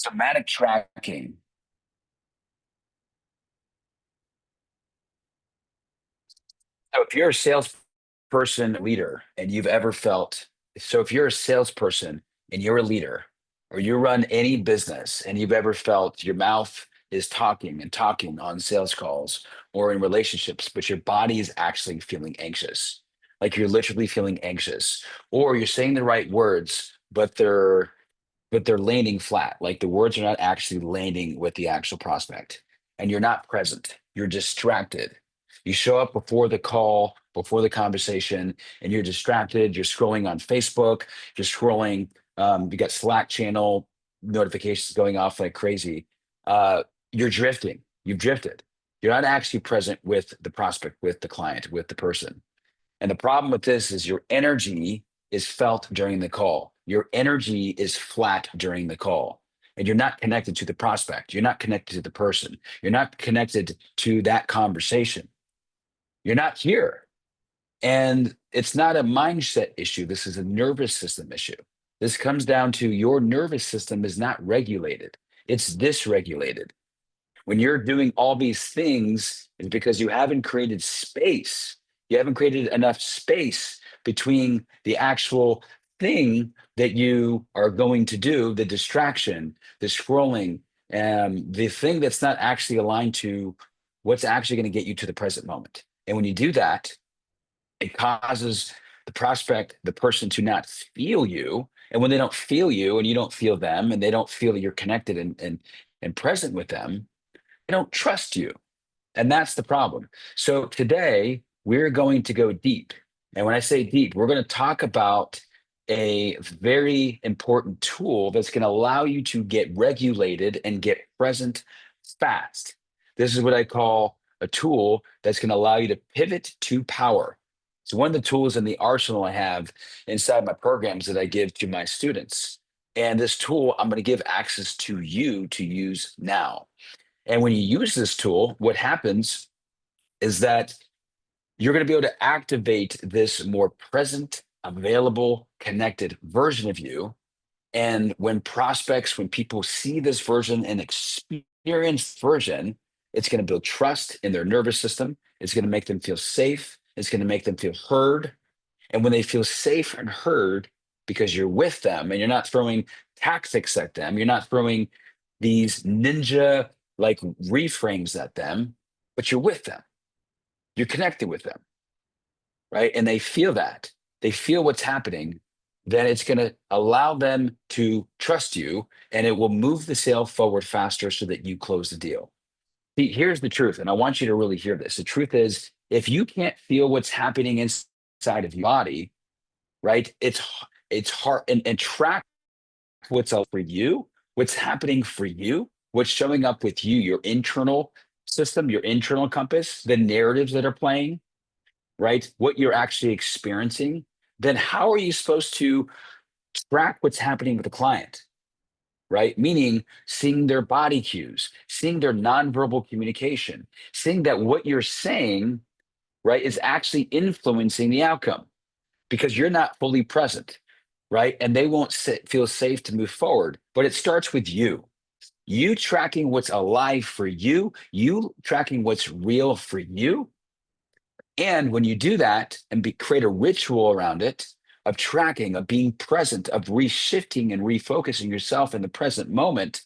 Somatic tracking. So if you're a salesperson leader and you've ever felt, so if you're a salesperson and you're a leader, or you run any business and you've ever felt your mouth is talking and talking on sales calls or in relationships, but your body is actually feeling anxious, like you're literally feeling anxious, or you're saying the right words, but they're landing flat. Like the words are not actually landing with the actual prospect, and you're not present. You're distracted. You show up before the call, before the conversation, and you're distracted. You're scrolling on Facebook. You're scrolling. You got Slack channel notifications going off like crazy. You're drifting. You've drifted. You're not actually present with the prospect, with the client, with the person. And the problem with this is your energy is felt during the call. Your energy is flat during the call. And you're not connected to the prospect. You're not connected to the person. You're not connected to that conversation. You're not here. And it's not a mindset issue. This is a nervous system issue. This comes down to your nervous system is not regulated, it's dysregulated. When you're doing all these things, is because you haven't created space. You haven't created enough space between the actual thing that you are going to do, the distraction, the scrolling, and the thing that's not actually aligned to what's actually going to get you to the present moment. And when you do that, it causes the prospect, the person to not feel you. And when they don't feel you and you don't feel them and they don't feel that you're connected and present with them, they don't trust you. And that's the problem. So today we're going to go deep. And when I say deep, we're going to talk about a very important tool that's going to allow you to get regulated and get present fast. This is what I call a tool that's going to allow you to pivot to power. So one of the tools in the arsenal I have inside my programs that I give to my students. And this tool I'm going to give access to you to use now. And when you use this tool, what happens is that you're going to be able to activate this more present, available, connected version of you. And when prospects, when people see this version and experience version, it's going to build trust in their nervous system. It's going to make them feel safe. It's going to make them feel heard. And when they feel safe and heard, because you're with them and you're not throwing tactics at them, you're not throwing these ninja like reframes at them, but you're with them. You're connected with them, right? And they feel that. They feel what's happening. Then it's going to allow them to trust you and it will move the sale forward faster so that you close the deal. See, here's the truth, and I want you to really hear this. The truth is, if you can't feel what's happening inside of your body, right? It's hard and track what's up for you, what's happening for you, what's showing up with you, your internal system, your internal compass, the narratives that are playing, right? What you're actually experiencing. Then how are you supposed to track what's happening with the client? Right? Meaning seeing their body cues, seeing their nonverbal communication, seeing that what you're saying, right, is actually influencing the outcome because you're not fully present, right? And they won't feel safe to move forward. But it starts with you. You tracking what's alive for you, you tracking what's real for you. And when you do that and create a ritual around it of tracking, of being present, of reshifting and refocusing yourself in the present moment,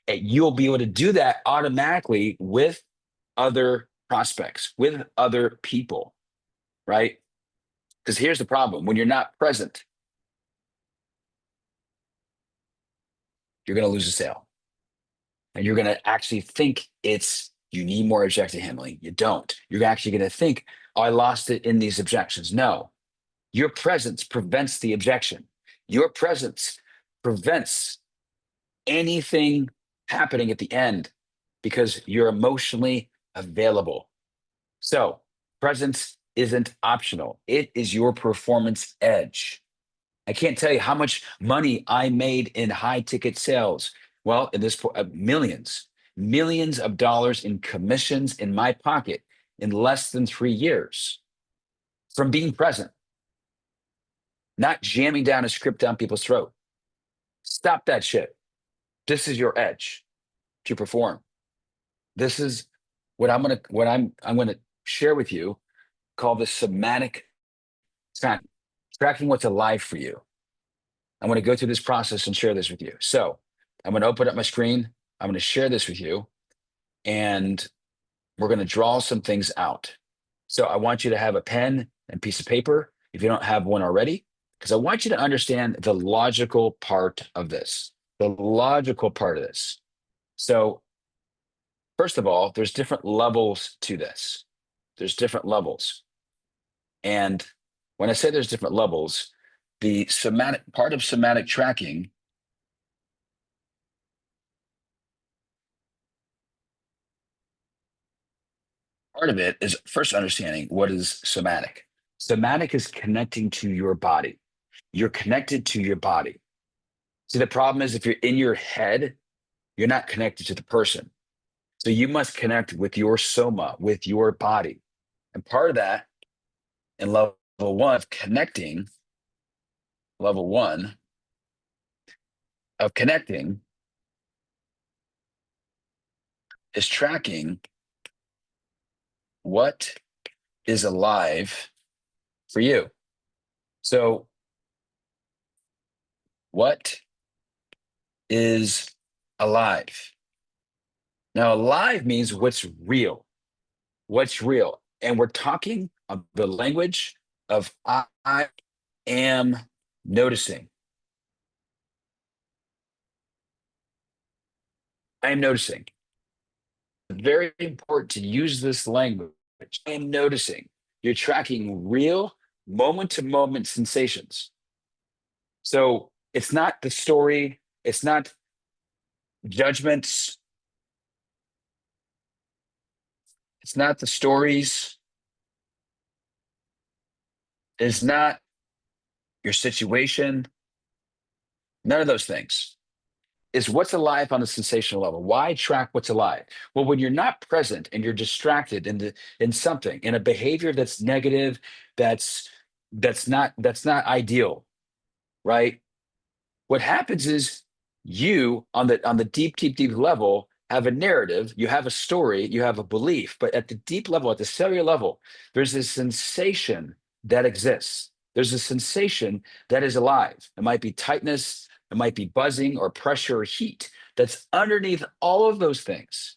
you'll be able to do that automatically with other prospects, with other people, right? Because here's the problem: when you're not present, you're going to lose a sale. And you're going to actually think you need more objective handling. You don't. You're actually going to think, oh, I lost it in these objections. No, your presence prevents the objection. Your presence prevents anything happening at the end because you're emotionally available. So presence isn't optional. It is your performance edge. I can't tell you how much money I made in high ticket sales. Well, in this millions of dollars in commissions in my pocket in less than 3 years from being present, not jamming down a script down people's throat. Stop that shit. This is your edge to perform. This is what I'm gonna share with you, called the somatic tracking, tracking what's alive for you. I'm going to go through this process and share this with you. So I'm going to open up my screen. I'm going to share this with you, and we're going to draw some things out. So I want you to have a pen and piece of paper if you don't have one already, because I want you to understand the logical part of this. The logical part of this. So, first of all, there's different levels to this. There's different levels. And when I say there's different levels, the somatic part of somatic tracking, part of it is first understanding what is somatic. Somatic is connecting to your body. You're connected to your body. See, the problem is if you're in your head, you're not connected to the person. So you must connect with your soma, with your body. And part of that in level one of connecting, level one of connecting is tracking what is alive for you. So, what is alive? Now, alive means what's real. What's real? And we're talking of the language of I am noticing. I am noticing. Very important to use this language. I am noticing. You're tracking real moment to moment sensations. So it's not the story, it's not judgments, it's not the stories, it's not your situation, none of those things. Is what's alive on the sensational level. Why track what's alive? Well, when you're not present and you're distracted in something, in a behavior that's negative, that's not ideal, right? What happens is you on the deep level have a narrative, you have a story, you have a belief, but at the deep level, at the cellular level, there's this sensation that exists. There's a sensation that is alive. It might be tightness, it might be buzzing or pressure or heat that's underneath all of those things.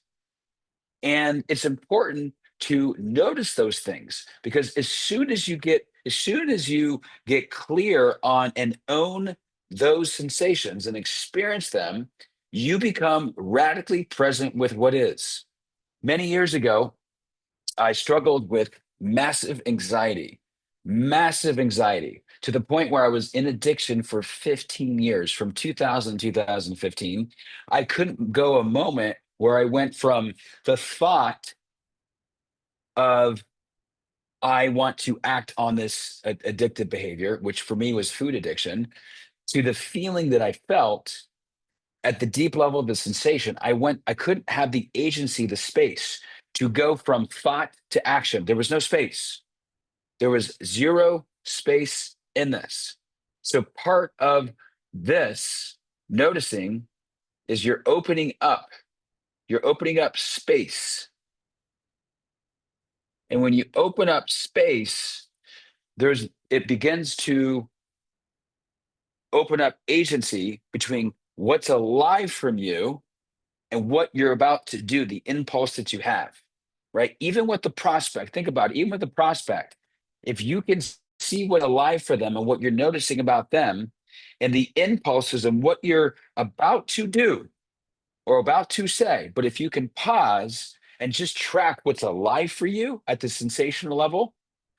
And it's important to notice those things because as soon as you get clear on and own those sensations and experience them, you become radically present with what is. Many years ago, I struggled with massive anxiety to the point where I was in addiction for 15 years, from 2000 to 2015. I couldn't go a moment where I went from the thought of I want to act on this addictive behavior, which for me was food addiction, to the feeling that I felt at the deep level of the sensation. I couldn't have the agency, the space to go from thought to action. There was no space. There was zero space in this. So part of this noticing is you're opening up space. And when you open up space, it begins to open up agency between what's alive from you and what you're about to do, the impulse that you have, right? Even with the prospect, think about it, even with the prospect, if you can see what's alive for them and what you're noticing about them and the impulses and what you're about to do or about to say, but if you can pause and just track what's alive for you at the sensational level,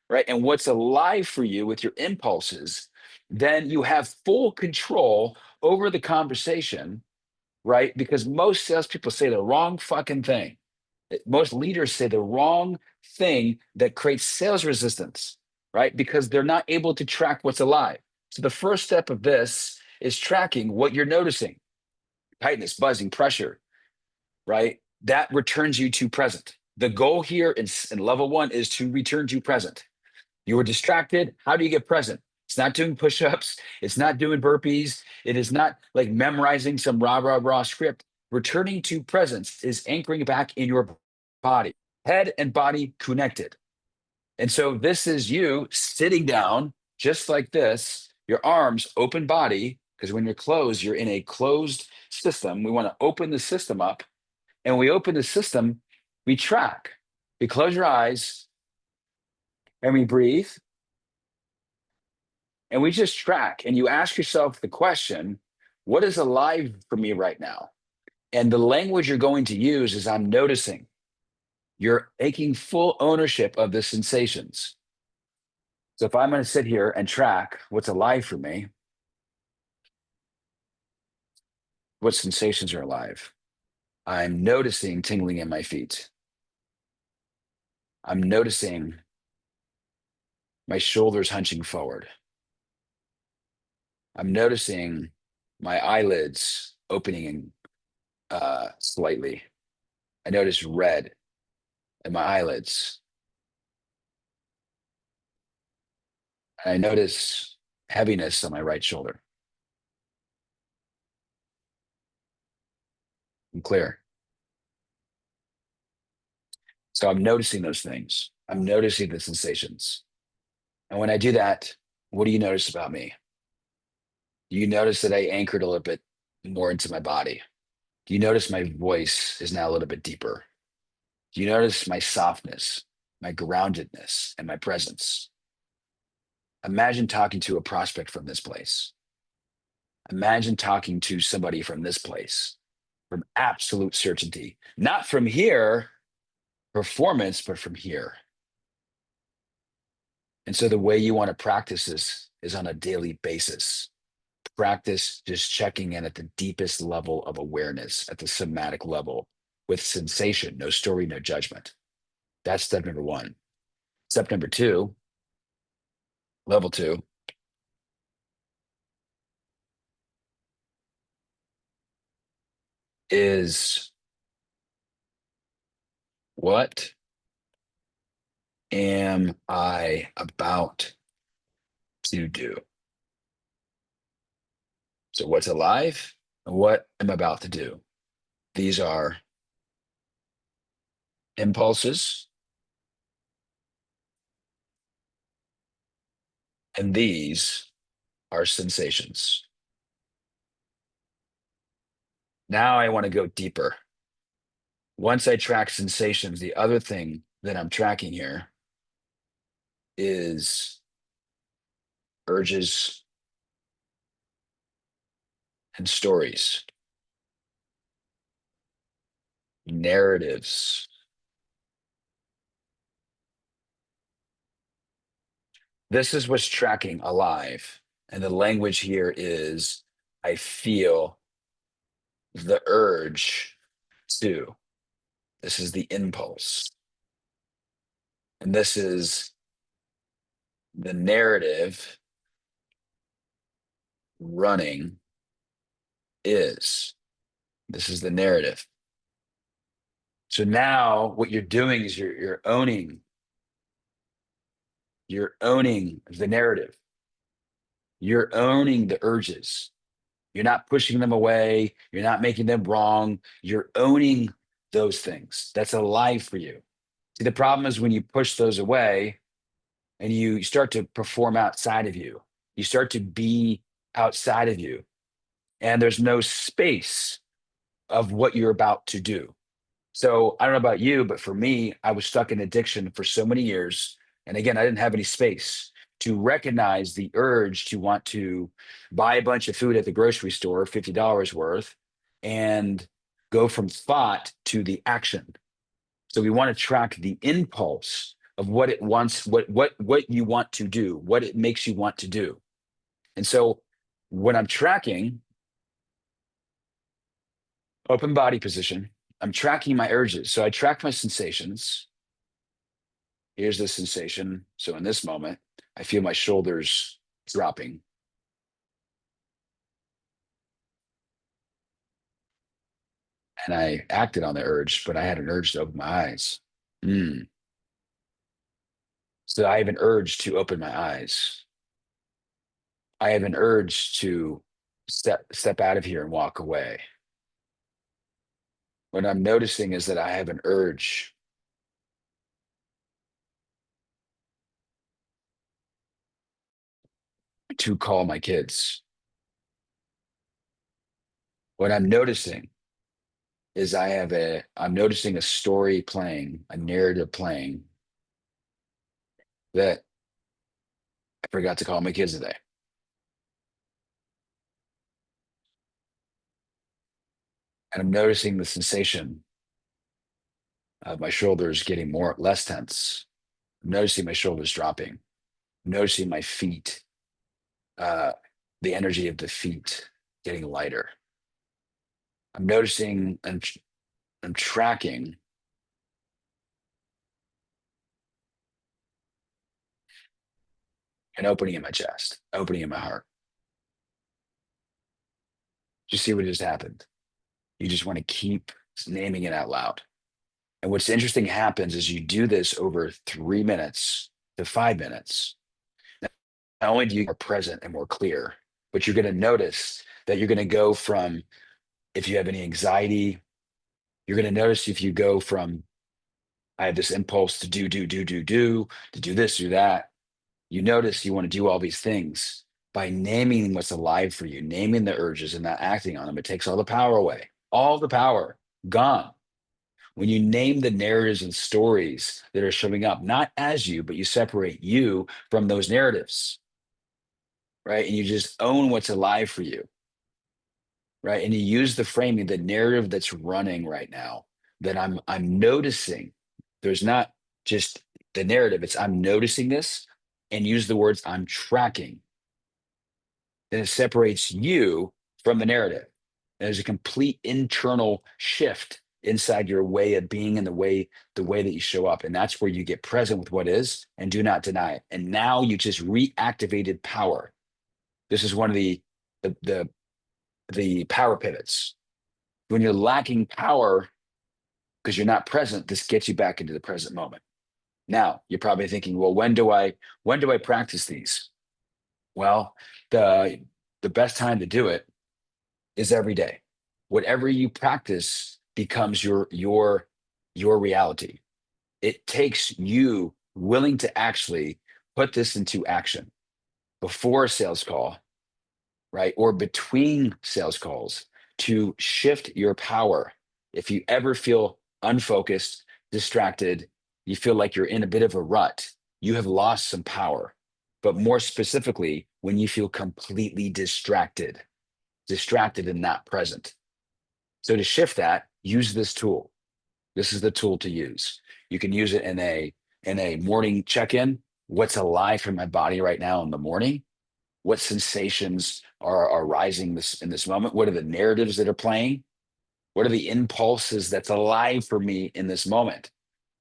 right? And what's alive for you with your impulses, then you have full control over the conversation, right? Because most salespeople say the wrong fucking thing. Most leaders say the wrong thing that creates sales resistance, right? Because they're not able to track what's alive. So the first step of this is tracking what you're noticing: tightness, buzzing, pressure, right? That returns you to present. The goal here in level one is to return to present. You were distracted. How do you get present? It's not doing push-ups. It's not doing burpees. It is not like memorizing some rah, rah, rah script. Returning to presence is anchoring back in your body, head and body connected. And so this is you sitting down just like this, your arms open body, because when you're closed, you're in a closed system. We want to open the system up. And when we open the system, we track. We close your eyes and we breathe and we just track. And you ask yourself the question, what is alive for me right now? And the language you're going to use is I'm noticing. You're taking full ownership of the sensations. So if I'm going to sit here and track what's alive for me, what sensations are alive? I'm noticing tingling in my feet. I'm noticing my shoulders hunching forward. I'm noticing my eyelids opening slightly. I notice red in my eyelids. I notice heaviness on my right shoulder. I'm clear. So I'm noticing those things. I'm noticing the sensations. And when I do that, what do you notice about me? Do you notice that I anchored a little bit more into my body? Do you notice my voice is now a little bit deeper? Do you notice my softness, my groundedness, and my presence? Imagine talking to a prospect from this place. Imagine talking to somebody from this place, from absolute certainty, not from here, performance, but from here. And so the way you want to practice this is on a daily basis. Practice just checking in at the deepest level of awareness, at the somatic level, with sensation, no story, no judgment. That's step number one. Step number two, level two, is what am I about to do? So, what's alive and what am I about to do? These are impulses, and these are sensations. Now, I want to go deeper. Once I track sensations, the other thing that I'm tracking here is urges and stories, narratives. This is what's tracking alive. And the language here is I feel the urge to. This is the impulse. And this is the narrative running is. This is the narrative. So now what you're doing is you're owning the narrative. You're owning the urges. You're not pushing them away. You're not making them wrong. You're owning those things. That's alive for you. See, the problem is when you push those away and you start to perform outside of you, you start to be outside of you, and there's no space of what you're about to do. So I don't know about you, but for me, I was stuck in addiction for so many years. And again, I didn't have any space to recognize the urge to want to buy a bunch of food at the grocery store, $50 worth, and go from thought to the action. So we want to track the impulse of what it wants, what you want to do, what it makes you want to do. And so when I'm tracking open body position, I'm tracking my urges. So I track my sensations. Here's the sensation. So in this moment, I feel my shoulders dropping. And I acted on the urge, but I had an urge to open my eyes. Mm. So I have an urge to open my eyes. I have an urge to step out of here and walk away. What I'm noticing is that I have an urge to call my kids. What I'm noticing is I'm noticing a story playing, a narrative playing that I forgot to call my kids today. And I'm noticing the sensation of my shoulders getting less tense. I'm noticing my shoulders dropping. I'm noticing my feet, uh, the energy of the feet getting lighter. I'm noticing I'm tracking an opening in my chest, opening in my heart. Just see what just happened. You just want to keep naming it out loud. And what's interesting happens is you do this over 3 minutes to 5 minutes. Not only do you get more present and more clear, but you're going to notice that you're going to go from, if you have any anxiety, you're going to notice if you go from, I have this impulse to to do this, do that. You notice you want to do all these things by naming what's alive for you, naming the urges and not acting on them. It takes all the power away, all the power gone. When you name the narratives and stories that are showing up, not as you, but you separate you from those narratives, right? And you just own what's alive for you, right? And you use the framing, the narrative that's running right now that I'm noticing. There's not just the narrative, it's I'm noticing this, and use the words I'm tracking. Then it separates you from the narrative. There's a complete internal shift inside your way of being and the way that you show up. And that's where you get present with what is and do not deny it. And now you just reactivated power. This is one of the the, the power pivots. When you're lacking power because you're not present, this gets you back into the present moment. Now you're probably thinking, well, when do I practice these? Well, the the best time to do it is every day. Whatever you practice becomes your reality. It takes you willing to actually put this into action before a sales call, right? Or between sales calls to shift your power. If you ever feel unfocused, distracted, you feel like you're in a bit of a rut, you have lost some power. But more specifically, when you feel completely distracted and not present. So to shift that, use this tool. This is the tool to use. You can use it in a morning check-in. What's alive from my body right now in the morning? What sensations are rising in this moment? What are the narratives that are playing? What are the impulses that's alive for me in this moment?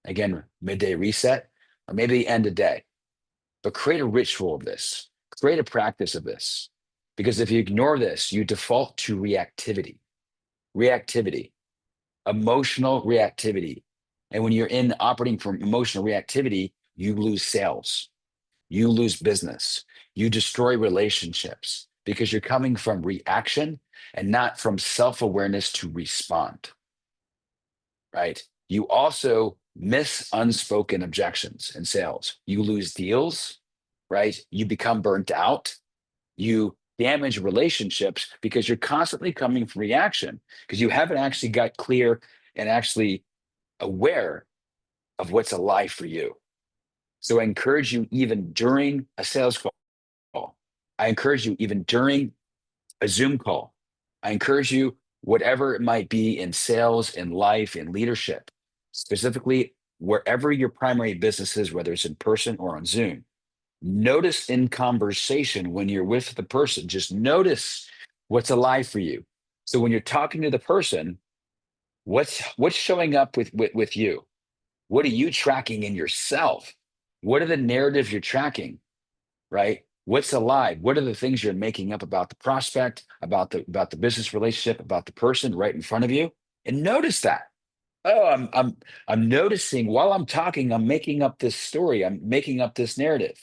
Again, midday reset, or maybe the end of day. But create a ritual of this, create a practice of this. Because if you ignore this, you default to reactivity, emotional reactivity. And when you're in operating from emotional reactivity, you lose sales, you lose business, you destroy relationships because you're coming from reaction and not from self awareness to respond, right? You also miss unspoken objections in sales. You lose deals, right? You become burnt out. You damage relationships because you're constantly coming from reaction because you haven't actually got clear and actually aware of what's alive for you. So I encourage you, even during a sales call, I encourage you, even during a Zoom call, I encourage you, whatever it might be in sales, in life, in leadership, specifically wherever your primary business is, whether it's in person or on Zoom, notice in conversation when you're with the person, just notice what's alive for you. So when you're talking to the person, what's showing up with you? What are you tracking in yourself? What are the narratives you're tracking, right? What's alive? What are the things you're making up about the prospect, about the business relationship, about the person right in front of you? And notice that. Oh, I'm noticing while I'm talking, I'm making up this story. I'm making up this narrative.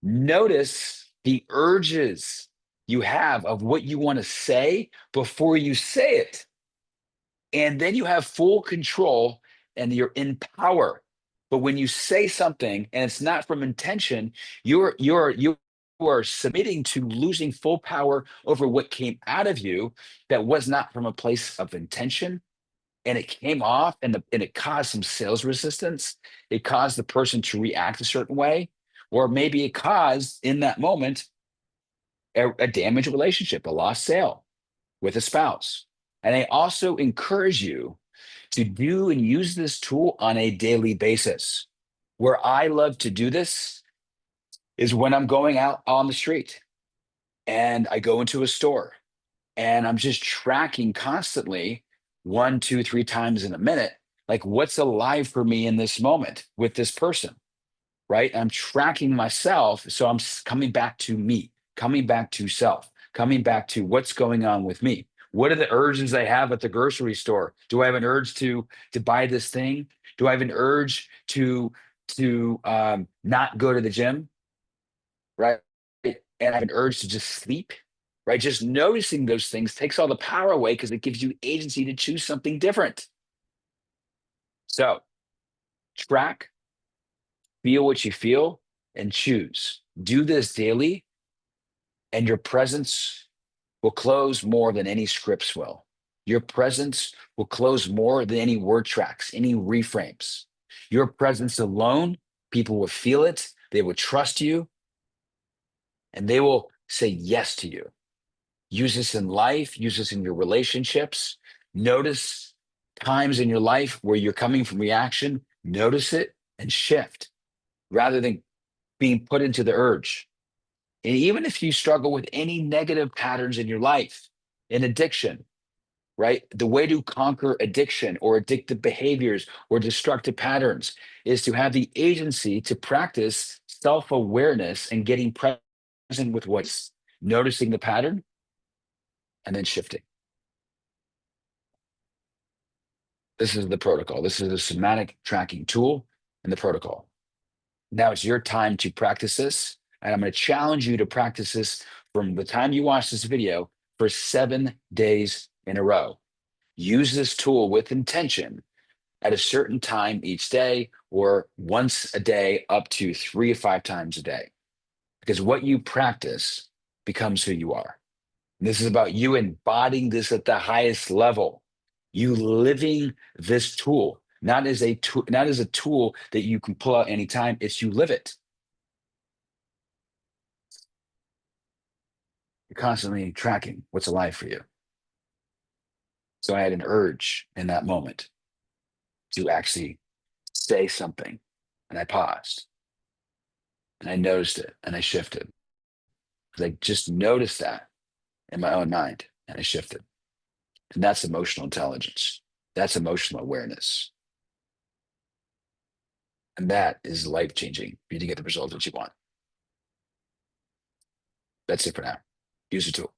Notice the urges you have of what you want to say before you say it. And then you have full control and you're in power. But when you say something and it's not from intention, you are submitting to losing full power over what came out of you that was not from a place of intention. And it came off and it caused some sales resistance. It caused the person to react a certain way. Or maybe it caused in that moment a damaged relationship, a lost sale with a spouse. And I also encourage you to do and use this tool on a daily basis. Where I love to do this is when I'm going out on the street and I go into a store and I'm just tracking constantly 1, 2, 3 times in a minute, like what's alive for me in this moment with this person, right? I'm tracking myself. So I'm coming back to me, coming back to self, coming back to what's going on with me. What are the urges I have at the grocery store? Do I have an urge to buy this thing? Do I have an urge to not go to the gym, right? And I have an urge to just sleep, right? Just noticing those things takes all the power away because it gives you agency to choose something different. So track, feel what you feel, and choose. Do this daily, and your presence will close more than any scripts will. Your presence will close more than any word tracks, any reframes. Your presence alone, people will feel it, they will trust you, and they will say yes to you. Use this in life, use this in your relationships. Notice times in your life where you're coming from reaction, notice it and shift rather than being put into the urge. And even if you struggle with any negative patterns in your life, in addiction, right? The way to conquer addiction or addictive behaviors or destructive patterns is to have the agency to practice self awareness and getting present with what's noticing the pattern and then shifting. This is the protocol. This is a somatic tracking tool and the protocol. Now it's your time to practice this. And I'm going to challenge you to practice this from the time you watch this video for 7 days in a row. Use this tool with intention at a certain time each day or once a day up to 3 to 5 times a day. Because what you practice becomes who you are. And this is about you embodying this at the highest level. You living this tool, not as a tool that you can pull out anytime. It's you live it. You're constantly tracking what's alive for you. So I had an urge in that moment to actually say something. And I paused and I noticed it and I shifted. Because I just noticed that in my own mind and I shifted. And that's emotional intelligence. That's emotional awareness. And that is life changing for you to get the results that you want. That's it for now. Use the tool.